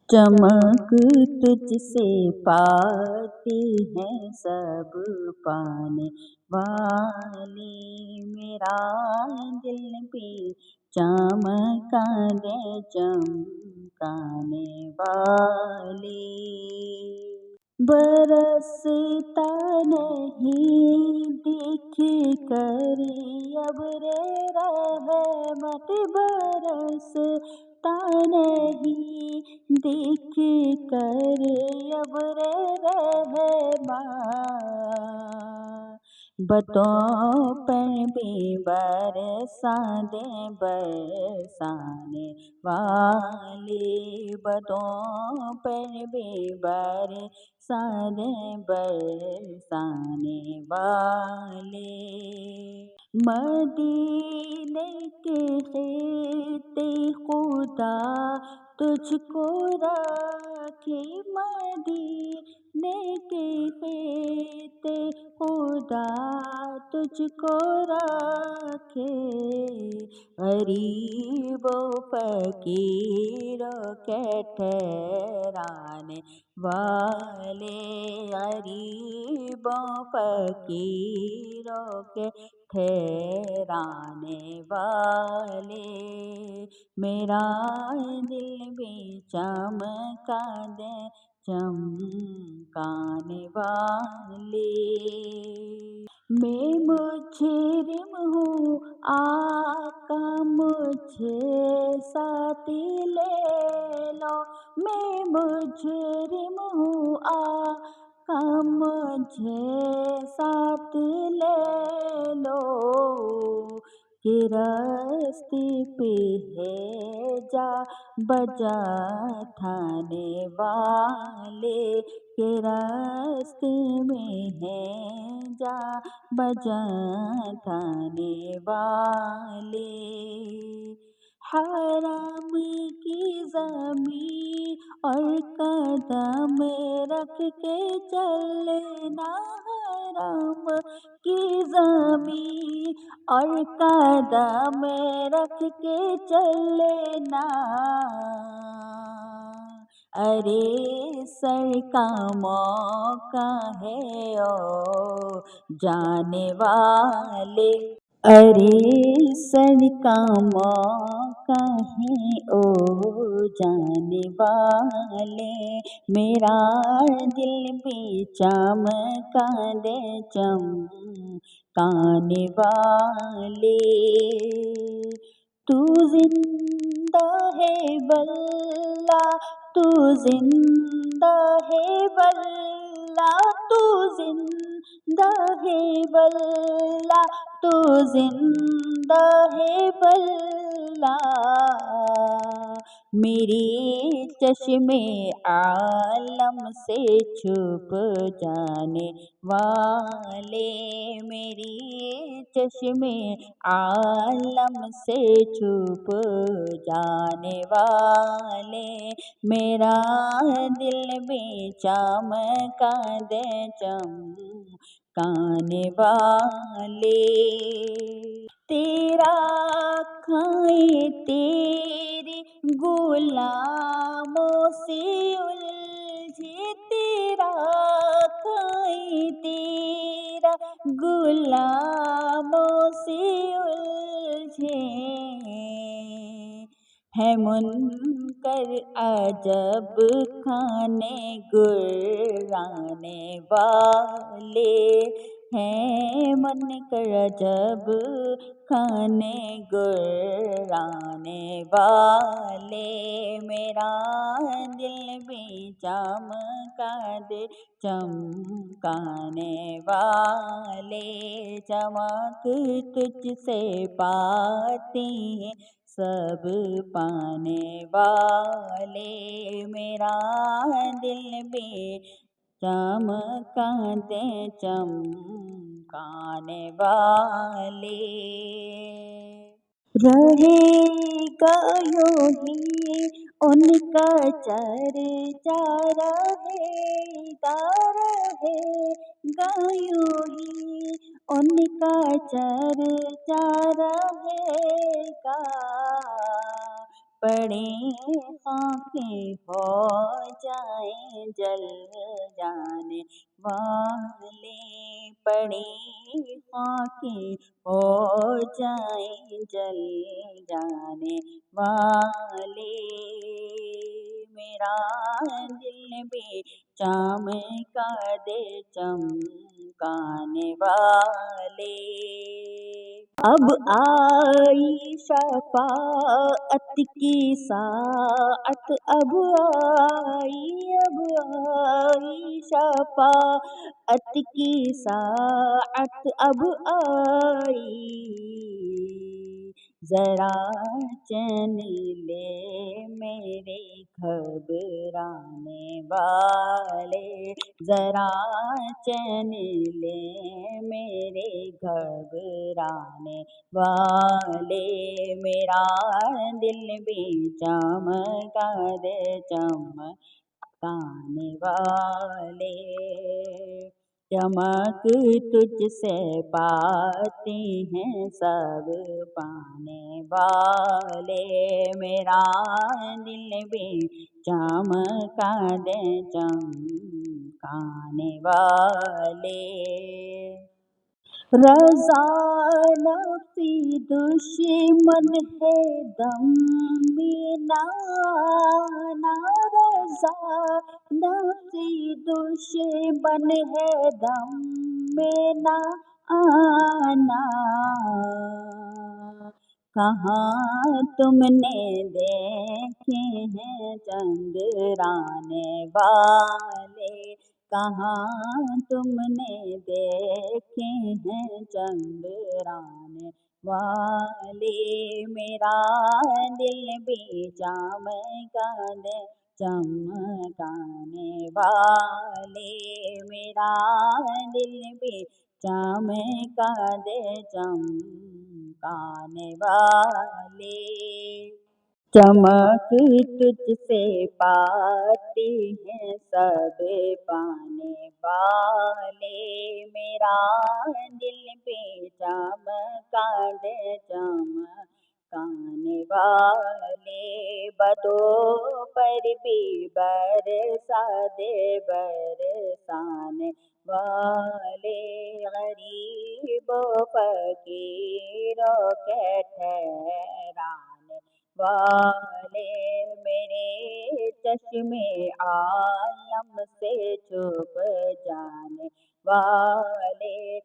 چمک تجھ سے پاتے ہیں سب پانے والی، میرا دل بھی چمکا دے چمکانے والی۔ برستا نہیں دکھ کر ابر رحمت، برستا نہیں دکھ کر ابر رحمت، بتوں پر بھی برسا دے برسانے والی، بتوں پر بھی برسا دے برسانے والی۔ مدینے کے خطے خدا تجھ کو رکھے، مدینے کے خطے خدا تجھ کو رکھے، غریب و فقیروں کے ٹھہرانے والے، غریب و فقیروں کے ٹھہرانے والے، میرا دل بھی چمکا دے چمکانے والے۔ میں مجرم ہوں آقا مجھے ساتھ لے لو، میں مجرم ہوں آقا مجھے ساتھ لے لو، کہ راستے پہ ہے جا بجا تھانے والے، کہ راستے میں ہے جا بجا تھانے والے، حرم کی زمین اور قدم رکھ کے چلنا، حرم کی زمین اور قدم رکھ کے چلنا، ارے سر کا موقع ہے او جانے والے، ارے سر کا موقع ہے او جانے والے، میرا دل بھی چمکا دے چمکانے والے۔ تو زندہ ہے واللہ تو زندہ ہے واللہ، تو زندہ ہے واللہ تو زندہ ہے واللہ، میری چشم عالم سے چھپ جانے والے، میری چشم عالم سے چھپ جانے والے، میرا دل بھی چمکا دے چمکانے والے، تیرا کھائیں تیری غلاموں سے الجھے، تیرا کھائیں تیرا غلاموں سے الجھے، ہے منکر عجب کھانے گرانے والے، ہے منکر عجب کھانے گرانے والے، میرا دل بھی چمکا دے چمکانے والے، چمک تجھ سے پاتے ہیں سب پانے والے، میرا دل بھی چمکا دے چمکانے والے، رہے گا یوں ہی ان کا چرچا، رہے گا یوں ہی ان کا چرچا رہے گا، پڑے خاکی ہو جائیں جل جانے والے، پڑے خاکی ہو جائیں جل جانے والے، میرا دل بھی چمکا دے چمکانے والے۔ اب آئی شفاعت کی ساعت، اب آئی شفاعت کی ساعت، اب آئی، ذرا چین لے میرے گھبرانے والے، ذرا چین لے میرے گھبرانے والے، میرا دل بھی چمکا دے چمکانے والے۔ چمک تجھ سے پاتے ہیں سب پانے والے، میرا دل بھی چمکا دے چمکانے والے۔ رضا نفسی دشمن ہے دم میں نہ آنا، رضا نفسی دشمن ہے دم میں نہ آنا، کہاں تم نے دیکھے ہیں چندرانے والے، کہاں تم نے دیکھے ہیں چندرانے والے، میرا دل بھی چمکا دے چمکانے والے، میرا دل بھی چمکا دے چمکانے والے۔ چمک تجھ سے پاتے ہیں سب پانے والے، میرا دل بھی چمکا دے چمکانے والے، بدوں پر بھی برسا دے برسانے والے، غریب و فقیروں کے ٹھہرانے والے، میرے چشمے عالم سے چھپ جانے والے،